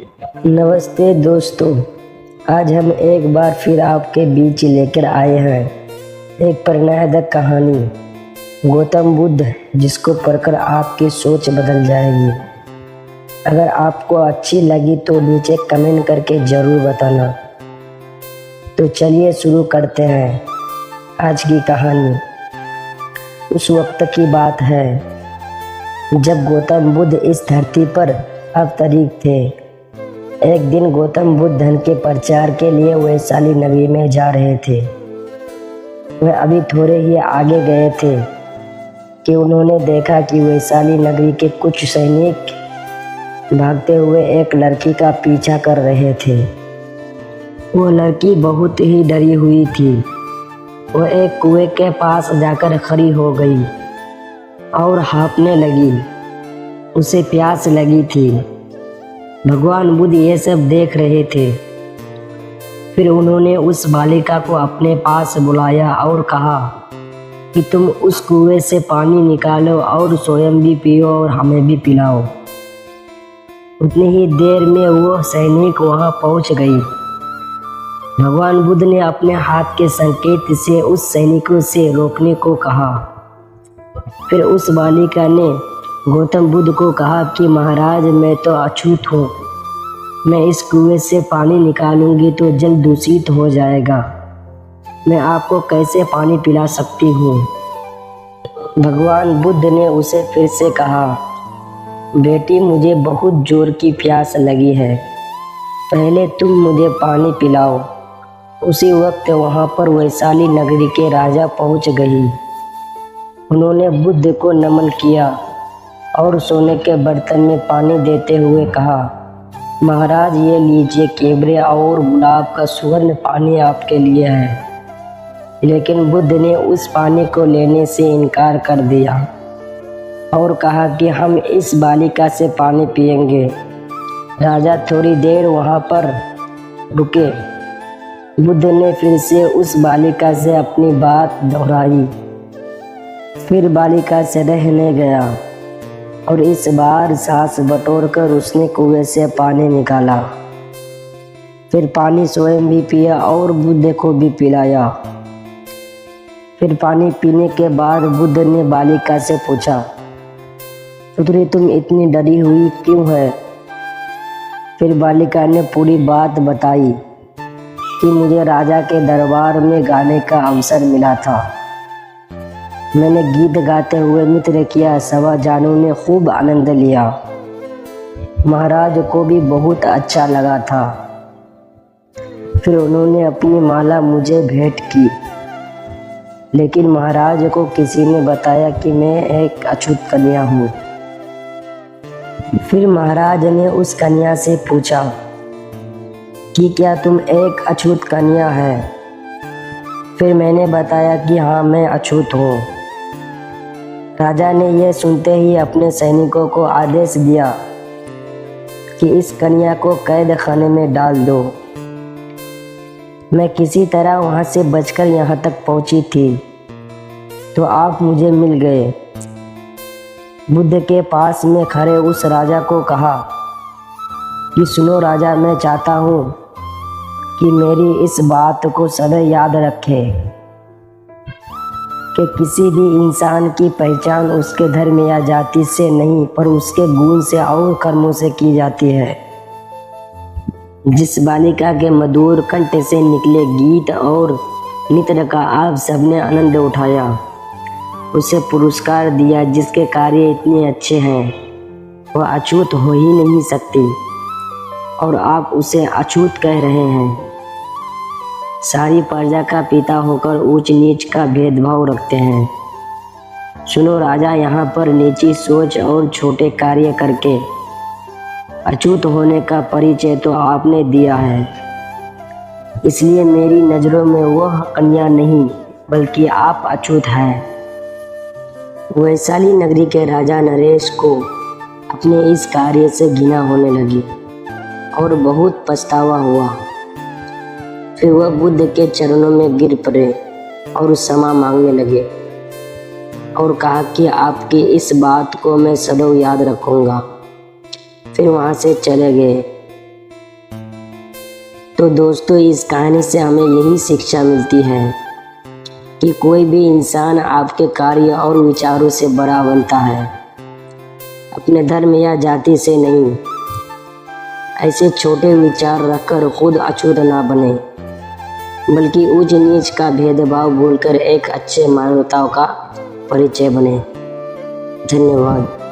नमस्ते दोस्तों, आज हम एक बार फिर आपके बीच लेकर आए हैं एक प्रेरणादायक कहानी। गौतम बुद्ध, जिसको पढ़कर आपकी सोच बदल जाएगी। अगर आपको अच्छी लगी तो नीचे कमेंट करके ज़रूर बताना। तो चलिए शुरू करते हैं आज की कहानी। उस वक्त की बात है जब गौतम बुद्ध इस धरती पर अवतरित थे। एक दिन गौतम बुद्ध धन के प्रचार के लिए वैशाली नगरी में जा रहे थे। वह अभी थोड़े ही आगे गए थे कि उन्होंने देखा कि वैशाली नगरी के कुछ सैनिक भागते हुए एक लड़की का पीछा कर रहे थे। वो लड़की बहुत ही डरी हुई थी। वह एक कुएं के पास जाकर खड़ी हो गई और हाँफने लगी। उसे प्यास लगी थी। भगवान बुद्ध ये सब देख रहे थे। फिर उन्होंने उस बालिका को अपने पास बुलाया और कहा कि तुम उस कुएं से पानी निकालो और स्वयं भी पियो और हमें भी पिलाओ। उतनी ही देर में वो सैनिक वहां पहुंच गई। भगवान बुद्ध ने अपने हाथ के संकेत से उस सैनिकों से रोकने को कहा। फिर उस बालिका ने गौतम बुद्ध को कहा कि महाराज, मैं तो अछूत हूँ। मैं इस कुएं से पानी निकालूंगी तो जल दूषित हो जाएगा। मैं आपको कैसे पानी पिला सकती हूँ। भगवान बुद्ध ने उसे फिर से कहा, बेटी, मुझे बहुत जोर की प्यास लगी है। पहले तुम मुझे पानी पिलाओ। उसी वक्त वहाँ पर वैशाली नगरी के राजा पहुँच गई। उन्होंने बुद्ध को नमन किया और सोने के बर्तन में पानी देते हुए कहा, महाराज, ये लीजिए, केवड़े और गुलाब का सुवर्ण पानी आपके लिए है। लेकिन बुद्ध ने उस पानी को लेने से इनकार कर दिया और कहा कि हम इस बालिका से पानी पिएंगे। राजा थोड़ी देर वहाँ पर रुके। बुद्ध ने फिर से उस बालिका से अपनी बात दोहराई। फिर बालिका से रहने गया और इस बार सांस बटोरकर उसने कुएं से पानी निकाला। फिर पानी स्वयं भी पिया और बुद्ध को भी पिलाया। फिर पानी पीने के बाद बुद्ध ने बालिका से पूछा, पुत्री, तुम इतनी डरी हुई क्यों है। फिर बालिका ने पूरी बात बताई कि मुझे राजा के दरबार में गाने का अवसर मिला था। मैंने गीत गाते हुए नृत्य किया। सवा जानों ने खूब आनंद लिया। महाराज को भी बहुत अच्छा लगा था। फिर उन्होंने अपनी माला मुझे भेंट की। लेकिन महाराज को किसी ने बताया कि मैं एक अछूत कन्या हूँ। फिर महाराज ने उस कन्या से पूछा कि क्या तुम एक अछूत कन्या है। फिर मैंने बताया कि हाँ, मैं अछूत हूँ। राजा ने यह सुनते ही अपने सैनिकों को आदेश दिया कि इस कन्या को कैद खाने में डाल दो। मैं किसी तरह वहां से बचकर यहाँ तक पहुंची थी तो आप मुझे मिल गए। बुद्ध के पास में खड़े उस राजा को कहा कि सुनो राजा, मैं चाहता हूँ कि मेरी इस बात को सदा याद रखे कि किसी भी इंसान की पहचान उसके धर्म या जाति से नहीं पर उसके गुण से और कर्मों से की जाती है। जिस बालिका के मधुर कंठ से निकले गीत और नृत्य का आप सबने आनंद उठाया, उसे पुरस्कार दिया। जिसके कार्य इतने अच्छे हैं वह अछूत हो ही नहीं सकती और आप उसे अछूत कह रहे हैं। सारी प्रजा का पिता होकर ऊंच नीच का भेदभाव रखते हैं। सुनो राजा, यहाँ पर नीची सोच और छोटे कार्य करके अछूत होने का परिचय तो आपने दिया है। इसलिए मेरी नज़रों में वह कन्या नहीं बल्कि आप अछूत हैं। वैशाली नगरी के राजा नरेश को अपने इस कार्य से घृणा होने लगी और बहुत पछतावा हुआ। फिर वह बुद्ध के चरणों में गिर पड़े और क्षमा मांगने लगे और कहा कि आपकी इस बात को मैं सदैव याद रखूंगा। फिर वहाँ से चले गए। तो दोस्तों, इस कहानी से हमें यही शिक्षा मिलती है कि कोई भी इंसान आपके कार्य और विचारों से बड़ा बनता है, अपने धर्म या जाति से नहीं। ऐसे छोटे विचार रखकर खुद अछूत ना बने, बल्कि ऊंच नीच का भेदभाव भूलकर एक अच्छे मानवताओं का परिचय बने। धन्यवाद।